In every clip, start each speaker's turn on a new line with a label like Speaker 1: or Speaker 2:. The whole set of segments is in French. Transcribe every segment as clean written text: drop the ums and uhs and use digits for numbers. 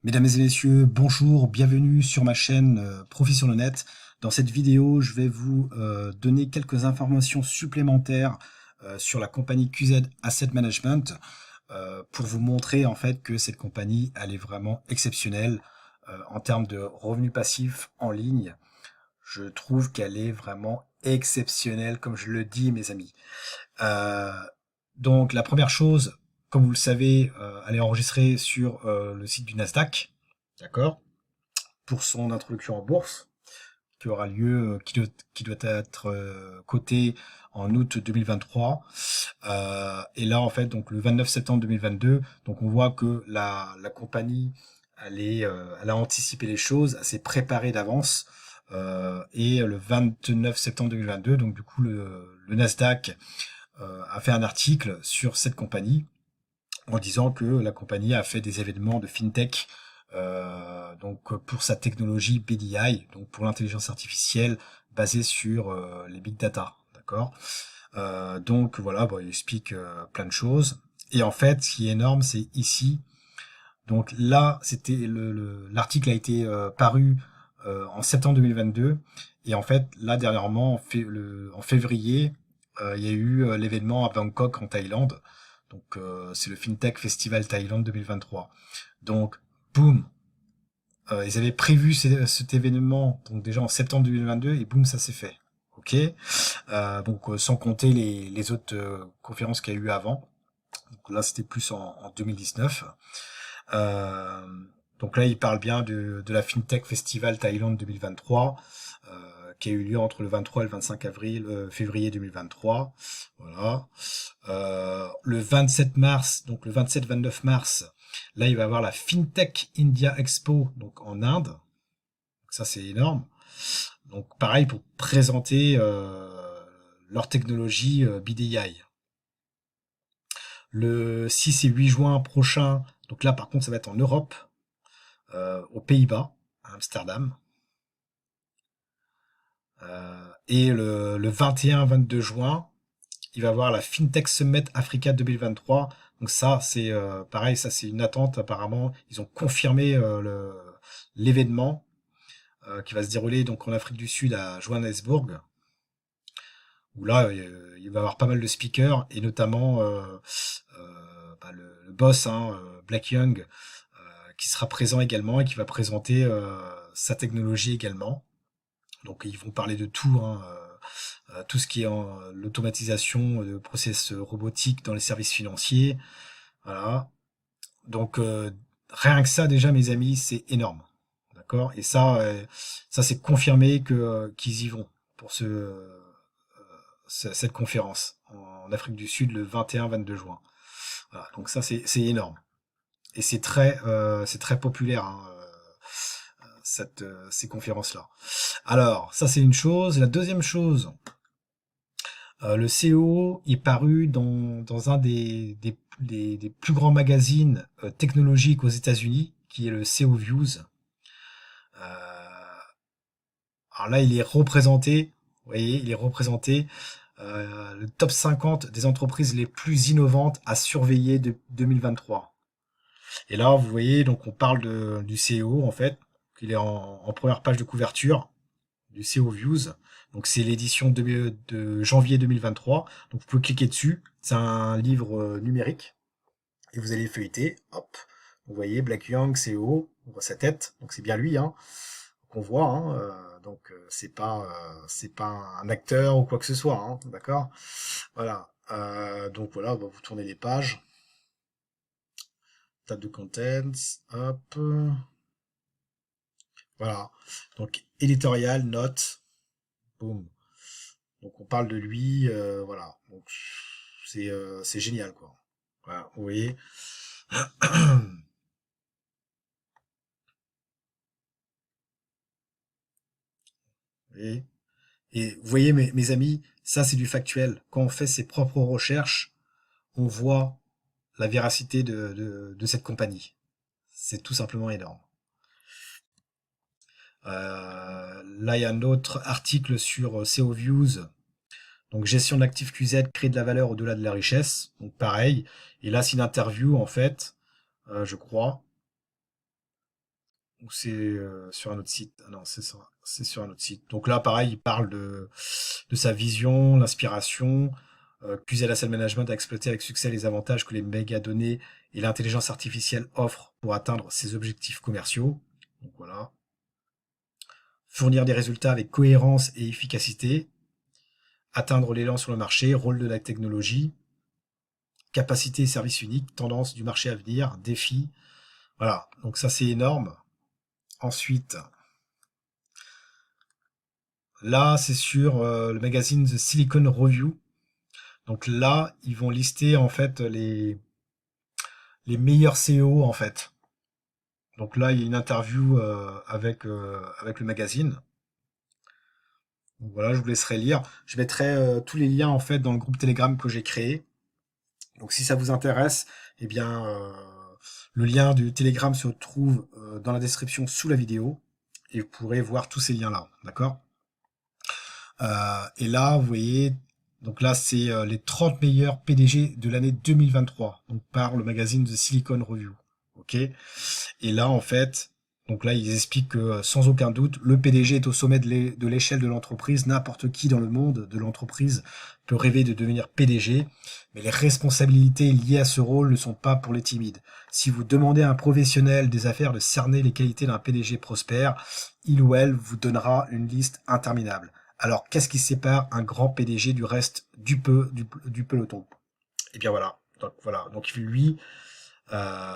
Speaker 1: Mesdames et messieurs, bonjour, bienvenue sur ma chaîne Profit sur le net. Dans cette vidéo, je vais vous donner quelques informations supplémentaires sur la compagnie QZ Asset Management pour vous montrer en fait que cette compagnie, elle est vraiment exceptionnelle en termes de revenus passifs en ligne. Je trouve qu'elle est vraiment exceptionnelle, comme je le dis, mes amis. Euh, donc la première chose, comme vous le savez, elle est enregistrée sur le site du Nasdaq, d'accord, pour son introduction en bourse, qui aura lieu, qui doit être coté en août 2023. Et là, en fait, donc le 29 septembre 2022, donc on voit que la compagnie, elle a anticipé les choses, elle s'est préparée d'avance. Et le 29 septembre 2022, donc du coup le Nasdaq a fait un article sur cette compagnie en disant que la compagnie a fait des événements de fintech donc pour sa technologie BDI, donc pour l'intelligence artificielle basée sur les big data, d'accord. Donc voilà, bon, il explique plein de choses. Et en fait, ce qui est énorme, c'est ici. Donc là, c'était l'article a été paru en septembre 2022. Et en fait, là dernièrement, en février, il y a eu l'événement à Bangkok en Thaïlande. Donc c'est le FinTech Festival Thaïlande 2023. Donc boum, ils avaient prévu cet événement donc déjà en septembre 2022 et boum, ça s'est fait. Ok. Donc sans compter les autres conférences qu'il y a eu avant. Donc là, c'était plus en 2019. Euh, donc là, il parle bien de la FinTech Festival Thaïlande 2023, qui a eu lieu entre le 23 et le 25 avril, février 2023. Voilà. Le 27 mars, donc le 27-29 mars, là, il va y avoir la FinTech India Expo, donc en Inde. Donc ça, c'est énorme. Donc pareil pour présenter leur technologie BDI. Le 6 et 8 juin prochain, donc là par contre ça va être en Europe, aux Pays-Bas, à Amsterdam. Et le 21-22 juin, il va y avoir la FinTech Summit Africa 2023. Donc ça, c'est pareil, ça c'est une attente apparemment. Ils ont confirmé l'événement qui va se dérouler donc en Afrique du Sud à Johannesburg, où là il va y avoir pas mal de speakers et notamment le boss, hein, Black Young, qui sera présent également et qui va présenter sa technologie également. Donc ils vont parler de tout, hein, tout ce qui est en l'automatisation de process robotiques dans les services financiers. Voilà. Donc rien que ça déjà, mes amis, c'est énorme. D'accord. Et ça c'est confirmé que qu'ils y vont pour cette conférence en Afrique du Sud le 21-22 juin. Voilà. Donc ça c'est énorme. Et c'est très populaire, hein, ces conférences-là. Alors, ça c'est une chose. La deuxième chose, le CEO est paru dans un des plus grands magazines technologiques aux États-Unis, qui est le CEO Views. Euh, alors là, il est représenté, vous voyez, il est représenté le top 50 des entreprises les plus innovantes à surveiller de 2023. Et là, vous voyez, donc on parle du CEO en fait, qu'il est en première page de couverture du CEO Views. Donc c'est l'édition de janvier 2023. Donc vous pouvez cliquer dessus. C'est un livre numérique et vous allez feuilleter. Hop, vous voyez Black Young CEO, on voit sa tête. Donc c'est bien lui, hein, qu'on voit. Hein, donc c'est pas un acteur ou quoi que ce soit, hein, d'accord. Voilà. Donc voilà, on va vous tourner les pages. Table de contents. Hop. Voilà. Donc éditorial, note. Boum. Donc on parle de lui, voilà. Donc c'est génial quoi. Voilà, vous voyez. Et, et vous voyez mes amis, ça c'est du factuel. Quand on fait ses propres recherches, on voit la véracité de cette compagnie. C'est tout simplement énorme. Là il y a un autre article sur SEO Views. Donc gestion d'actifs QZ, créer de la valeur au-delà de la richesse. Donc pareil. Et là c'est une interview en fait, je crois. ou c'est sur un autre site? Ah non, c'est sur un autre site. Donc là, pareil, il parle de sa vision, l'inspiration. QZ Asset Management a exploité avec succès les avantages que les mégadonnées et l'intelligence artificielle offrent pour atteindre ses objectifs commerciaux. Donc voilà. Fournir des résultats avec cohérence et efficacité. Atteindre l'élan sur le marché, rôle de la technologie. Capacité et service unique, tendance du marché à venir, défi. Voilà, donc ça c'est énorme. Ensuite, là c'est sur le magazine The Silicon Review. Donc là, ils vont lister en fait les meilleurs CEO en fait. Donc là, il y a une interview avec le magazine. Donc voilà, je vous laisserai lire. Je mettrai tous les liens en fait dans le groupe Telegram que j'ai créé. Donc si ça vous intéresse, eh bien le lien du Telegram se trouve dans la description sous la vidéo et vous pourrez voir tous ces liens-là, d'accord? Et là, vous voyez, donc là c'est les 30 meilleurs PDG de l'année 2023, donc par le magazine de Silicon Review, ok? Et là en fait, donc là ils expliquent que sans aucun doute, le PDG est au sommet de l'échelle de l'entreprise. N'importe qui dans le monde de l'entreprise peut rêver de devenir PDG, mais les responsabilités liées à ce rôle ne sont pas pour les timides. Si vous demandez à un professionnel des affaires de cerner les qualités d'un PDG prospère, il ou elle vous donnera une liste interminable. Alors, qu'est-ce qui sépare un grand PDG du reste du peloton? Et bien voilà. Donc lui, euh,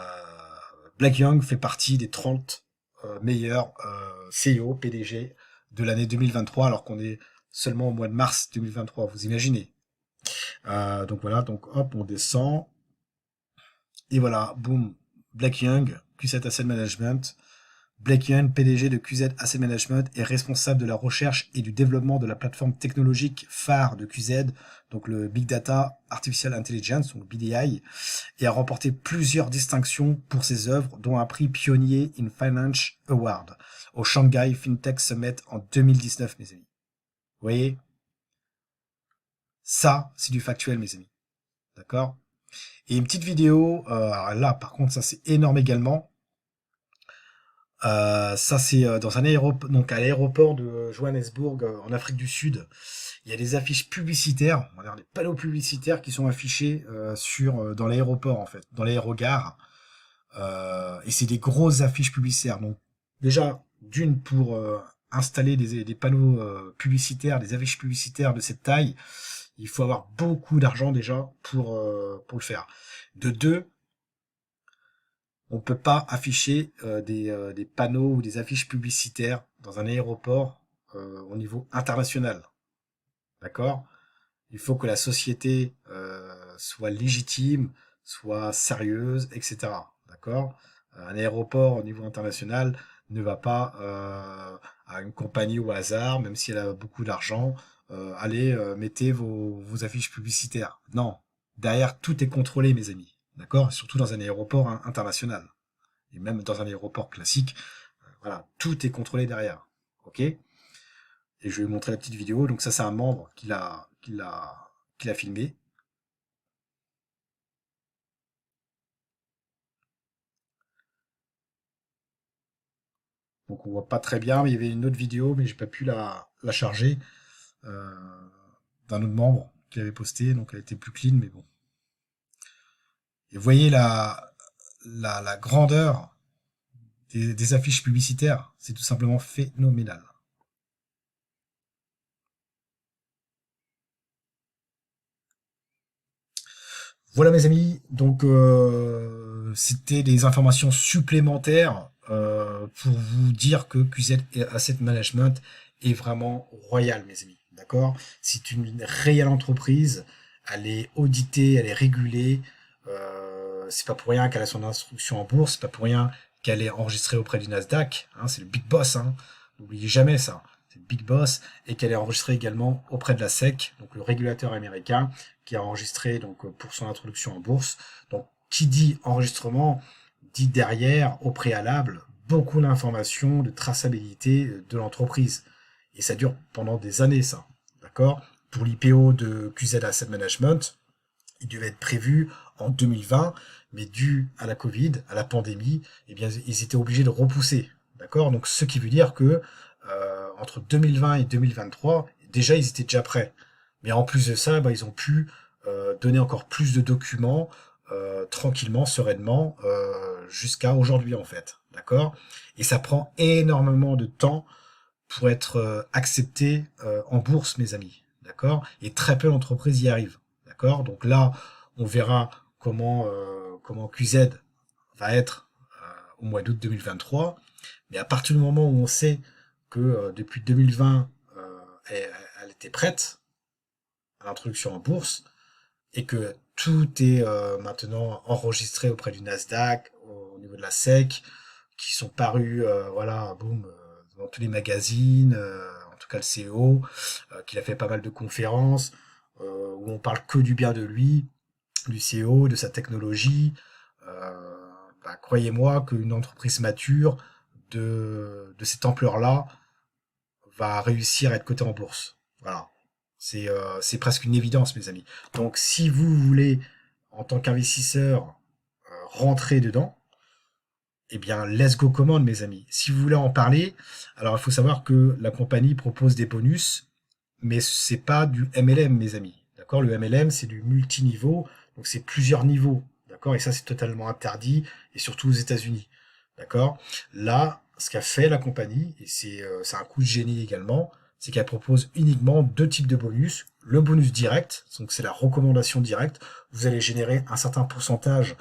Speaker 1: Black Young fait partie des 30 meilleurs CEO, PDG de l'année 2023, alors qu'on est seulement au mois de mars 2023, vous imaginez. Donc voilà, donc hop, on descend. Et voilà, boum, Black Young, Q7 Asset Management. Black Young, PDG de QZ Asset Management, est responsable de la recherche et du développement de la plateforme technologique phare de QZ, donc le Big Data Artificial Intelligence, donc BDI, et a remporté plusieurs distinctions pour ses œuvres, dont un prix pionnier in Finance Award au Shanghai FinTech Summit en 2019, mes amis. Vous voyez? Ça, c'est du factuel, mes amis. D'accord? Et une petite vidéo, alors là, par contre, ça c'est énorme également. Ça c'est dans un aéroport, donc à l'aéroport de Johannesburg en Afrique du Sud. Il y a des affiches publicitaires, on va dire des panneaux publicitaires qui sont affichés dans l'aéroport en fait, dans l'aérogare. Et c'est des grosses affiches publicitaires. Donc déjà d'une pour installer des panneaux publicitaires, des affiches publicitaires de cette taille, il faut avoir beaucoup d'argent déjà pour le faire. De deux, on peut pas afficher des panneaux ou des affiches publicitaires dans un aéroport au niveau international. D'accord? Il faut que la société soit légitime, soit sérieuse, etc. D'accord? Un aéroport au niveau international ne va pas à une compagnie au hasard, même si elle a beaucoup d'argent, allez, mettez vos affiches publicitaires. Non. Derrière, tout est contrôlé, mes amis. D'accord? Surtout dans un aéroport international. Et même dans un aéroport classique, voilà, tout est contrôlé derrière. Ok? Et je vais vous montrer la petite vidéo. Donc ça, c'est un membre qui l'a filmé. Donc on voit pas très bien, mais il y avait une autre vidéo, mais j'ai pas pu la charger euh, d'un autre membre qui avait posté, donc elle était plus clean, mais bon. Et vous voyez la grandeur des affiches publicitaires, c'est tout simplement phénoménal. Voilà mes amis, donc c'était des informations supplémentaires pour vous dire que QZ Asset Management est vraiment royal mes amis, d'accord? C'est une réelle entreprise, elle est auditée, elle est régulée, c'est pas pour rien qu'elle a son instruction en bourse, c'est pas pour rien qu'elle est enregistrée auprès du Nasdaq, hein, c'est le big boss, hein, n'oubliez jamais ça, c'est le big boss, et qu'elle est enregistrée également auprès de la SEC, donc le régulateur américain, qui a enregistré donc pour son introduction en bourse. Donc qui dit enregistrement dit derrière au préalable beaucoup d'informations, de traçabilité de l'entreprise. Et ça dure pendant des années ça. D'accord? Pour l'IPO de QZ Asset Management, il devait être prévu en 2020, mais dû à la Covid, à la pandémie, eh bien ils étaient obligés de repousser. d'accord? Donc ce qui veut dire que entre 2020 et 2023, déjà ils étaient déjà prêts. Mais en plus de ça, bah, ils ont pu donner encore plus de documents tranquillement, sereinement, jusqu'à aujourd'hui en fait, d'accord? Et ça prend énormément de temps pour être accepté en bourse, mes amis, d'accord? Et très peu d'entreprises y arrivent, d'accord? Donc là, on verra comment QZ va être au mois d'août 2023. Mais à partir du moment où on sait que depuis 2020, elle était prête à l'introduction en bourse et que tout est maintenant enregistré auprès du Nasdaq, au niveau de la SEC, qui sont parus, voilà, boum, dans tous les magazines, en tout cas le CEO, qu'il a fait pas mal de conférences, où on parle que du bien de lui, du CEO, de sa technologie. Bah, croyez-moi qu'une entreprise mature de cette ampleur-là va réussir à être cotée en bourse. Voilà. C'est presque une évidence, mes amis. Donc, si vous voulez, en tant qu'investisseur, rentrer dedans, eh bien, let's go commande, mes amis. Si vous voulez en parler, alors il faut savoir que la compagnie propose des bonus, mais c'est pas du MLM, mes amis. D'accord? Le MLM, c'est du multiniveau, donc c'est plusieurs niveaux. D'accord? Et ça, c'est totalement interdit, et surtout aux États-Unis. D'accord? Là, ce qu'a fait la compagnie, et c'est un coup de génie également, c'est qu'elle propose uniquement deux types de bonus. Le bonus direct, donc c'est la recommandation directe. Vous allez générer un certain pourcentage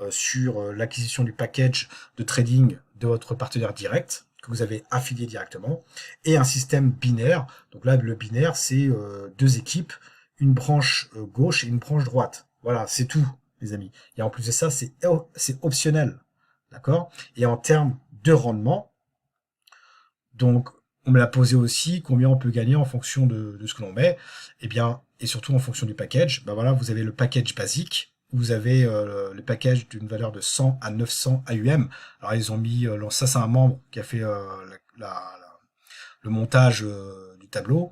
Speaker 1: sur l'acquisition du package de trading de votre partenaire direct que vous avez affilié directement, et un système binaire. Donc là, le binaire, c'est deux équipes, une branche gauche et une branche droite. Voilà, c'est tout, les amis. Et en plus de ça, c'est optionnel. D'accord? Et en termes de rendement, donc on me l'a posé aussi, combien on peut gagner en fonction de ce que l'on met, et bien, et surtout en fonction du package. Ben voilà, vous avez le package basique, vous avez le package d'une valeur de 100 à 900 AUM. Alors ils ont mis, ça c'est un membre qui a fait le montage du tableau,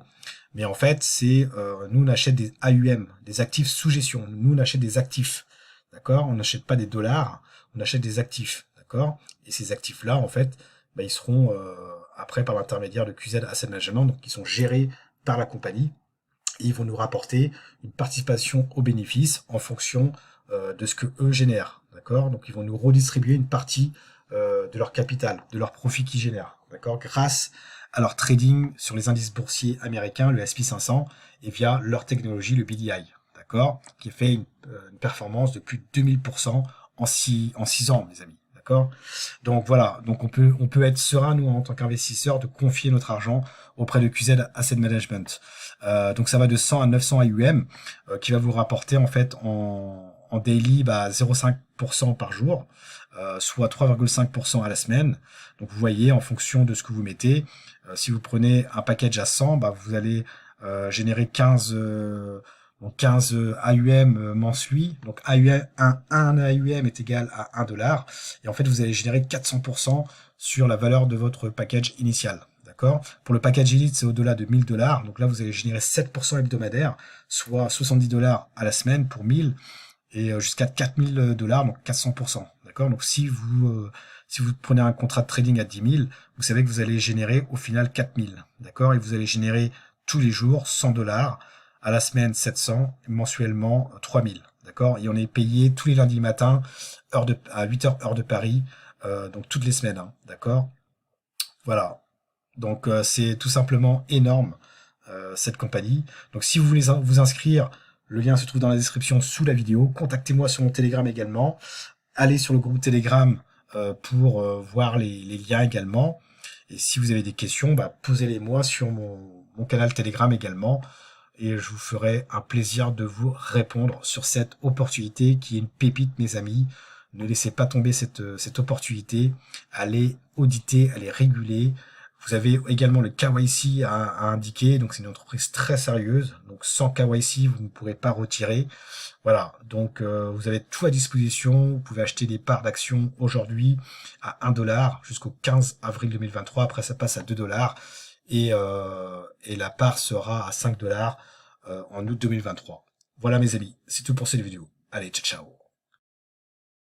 Speaker 1: mais en fait c'est nous on achète des AUM, des actifs sous gestion. Nous on achète des actifs, d'accord? On n'achète pas des dollars, on achète des actifs, d'accord? Et ces actifs là en fait, bah, ils seront après par l'intermédiaire de QZ Asset Management, donc qui sont gérés par la compagnie, et ils vont nous rapporter une participation aux bénéfices en fonction de ce que eux génèrent, d'accord? Donc ils vont nous redistribuer une partie de leur capital, de leur profit qu'ils génèrent, d'accord? Grâce à leur trading sur les indices boursiers américains, le S&P 500, et via leur technologie, le BDI, d'accord? Qui fait une performance de plus de 2000% en 6 ans, mes amis. D'accord? Donc voilà, donc on peut être serein, nous, en tant qu'investisseur, de confier notre argent auprès de QZ Asset Management. Donc ça va de 100 à 900 AUM, qui va vous rapporter en fait en daily 0,5% par jour, soit 3,5% à la semaine. Donc vous voyez, en fonction de ce que vous mettez, si vous prenez un package à 100, vous allez générer 15 AUM mensuels. Donc AUM, un AUM est égal à 1 dollar. Et en fait, vous allez générer 400% sur la valeur de votre package initial. D'accord? Pour le package Elite, c'est au-delà de 1000 dollars. Donc là, vous allez générer 7% hebdomadaire, soit 70 dollars à la semaine pour 1000 et jusqu'à 4000 dollars, donc 400%. D'accord? Donc si vous prenez un contrat de trading à 10 000, vous savez que vous allez générer au final 4000. D'accord? Et vous allez générer tous les jours 100 dollars, à la semaine 700, mensuellement 3000. D'accord? Et on est payé tous les lundis matin, à 8h heure de Paris, donc toutes les semaines. Hein, d'accord? Voilà. Donc c'est tout simplement énorme, cette compagnie. Donc si vous voulez vous inscrire, le lien se trouve dans la description sous la vidéo. Contactez-moi sur mon Telegram également. Allez sur le groupe Telegram pour voir les liens également. Et si vous avez des questions, posez-les moi sur mon canal Telegram également. Et je vous ferai un plaisir de vous répondre sur cette opportunité qui est une pépite, mes amis. Ne laissez pas tomber cette opportunité. Allez auditer, allez réguler. Vous avez également le KYC à indiquer, donc c'est une entreprise très sérieuse. Donc sans KYC, vous ne pourrez pas retirer. Voilà, donc vous avez tout à disposition. Vous pouvez acheter des parts d'actions aujourd'hui à 1 dollar jusqu'au 15 avril 2023. Après, ça passe à 2 dollars et la part sera à 5 dollars en août 2023. Voilà mes amis, c'est tout pour cette vidéo. Allez, ciao ciao.